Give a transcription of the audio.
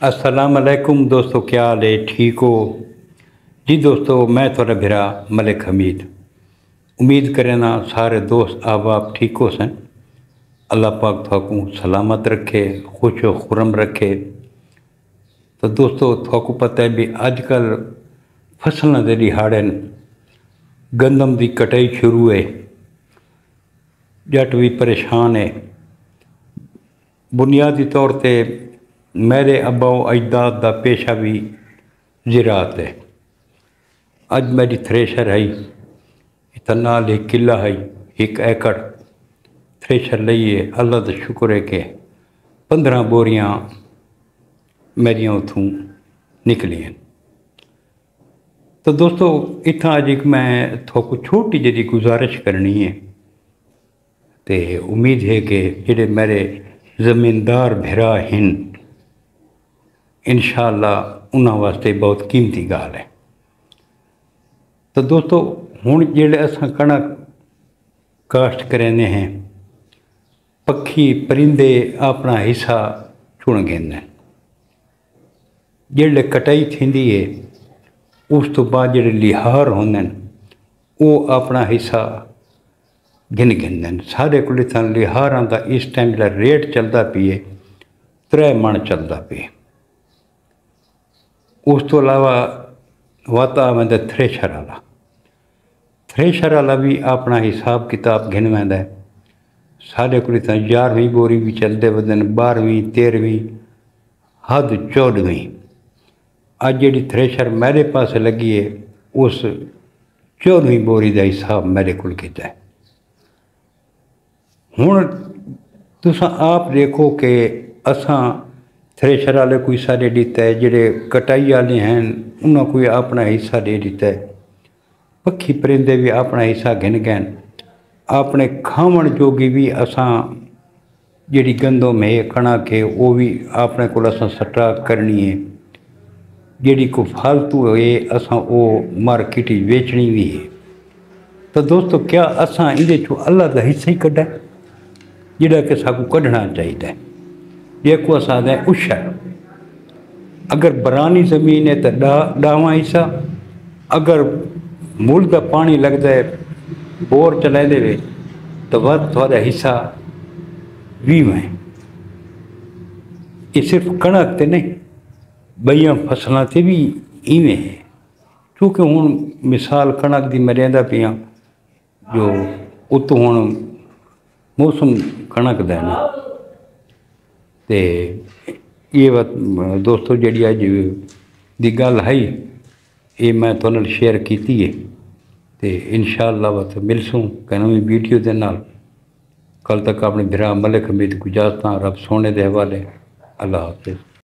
अस्सलाम वालेकुम दोस्तों, क्या हाल है? ठीक हो जी दोस्तों? मैं थोड़ा भिरा मलिक हमीद उम्मीद करें ना सारे दोस्त आप ठीक हो सन। अल्लाह पाक थाकू सलामत रखे, खुश व खुरम रखे। तो दोस्तों थाकू पता है भी अजकल फसलों के दिहाड़े गंदम की कटाई शुरू है। जट भी परेशान है। बुनियादी तौर पर मेरे अब्बा अजदाद का पेशा भी ज़राअत है। अज मेरी थ्रेशर है, इतना एक किला है, 1 एकड़ थ्रेशर लईए। अल्लाह का शुक्र है कि 15 बोरियां मेरिया उतों निकलियां। तो दोस्तों इतना अज एक मैं थोको छोटी जी गुजारिश करनी है। तो उम्मीद है कि जेडे मेरे ज़मींदार भरा हैं इंशाअल्लाह उन्हां वास्ते बहुत कीमती गाल है। तो दोस्तों हुण जेड़े असां कणक काश्त करेंदे हैं, पक्षी परिंदे अपना हिस्सा चुन गेंदे हैं। जेड़े कटाई थींदी है उस तो बाद जेड़े लिहार होंदे हैं वो अपना हिस्सा गिन गेंदे हैं। साढ़े कोल इत्थां लिहारां दा इस टाइम जेड़ा रेट चलदा पिए 3 मन चलदा पिए। उस तो अलावा वाता आवेंदा थ्रेशर वाला भी अपना हिसाब किताब गिन वैंदा है। साढ़े कोल इत्थां 11वीं बोरी भी चलते वधन, 12वीं 13वीं हद 14वीं। अज जी थ्रेशर मेरे पास लगी है उस 14वीं बोरी का हिसाब मेरे को किया है। हुण तुसां आप देखो कि असां थ्रेशर वाले कोई हिस्सा दे दिता है, जेडे कटाई वाले हैं उन्हें कोई अपना हिस्सा दे दिता है। पक्षी परिंदे भी अपना हिस्सा गिन गए। अपने खावन जोगी भी असां जी गंदम है कणक है वो भी अपने को असां स्टॉक करनी है। जी को फालतू है असां वो मार्केट बेचनी भी है। तो दोस्तों क्या असां इहदे चों अल्लाह का हिस्सा ही कढ़ा जिहड़ा कि साकू कढ़ना चाहिए। जेको असां दा उशर अगर बरानी ज़मीन है तो 10वां हिस्सा, अगर मुल का पानी लगता है बोर चलाते हुए तो वह थोड़ा हिस्सा 20वां है। ये सिर्फ कणक ते नहीं बईयां फसलों से भी इवें है। क्योंकि हुण मिसाल कणक की मरियादा पियां जो उतों हुण मौसम कणक दा है। तो ये दोस्तों जी अज की गल है ये मैं तुहानू शेयर की है। तो इंशाअल्लाह बस मिलसूँ नवीं वीडियो के नाल। कल तक अपने भरा मलिक हमीद को इजाज़त। रब सोने के हवाले। अल्लाह हाफिज़।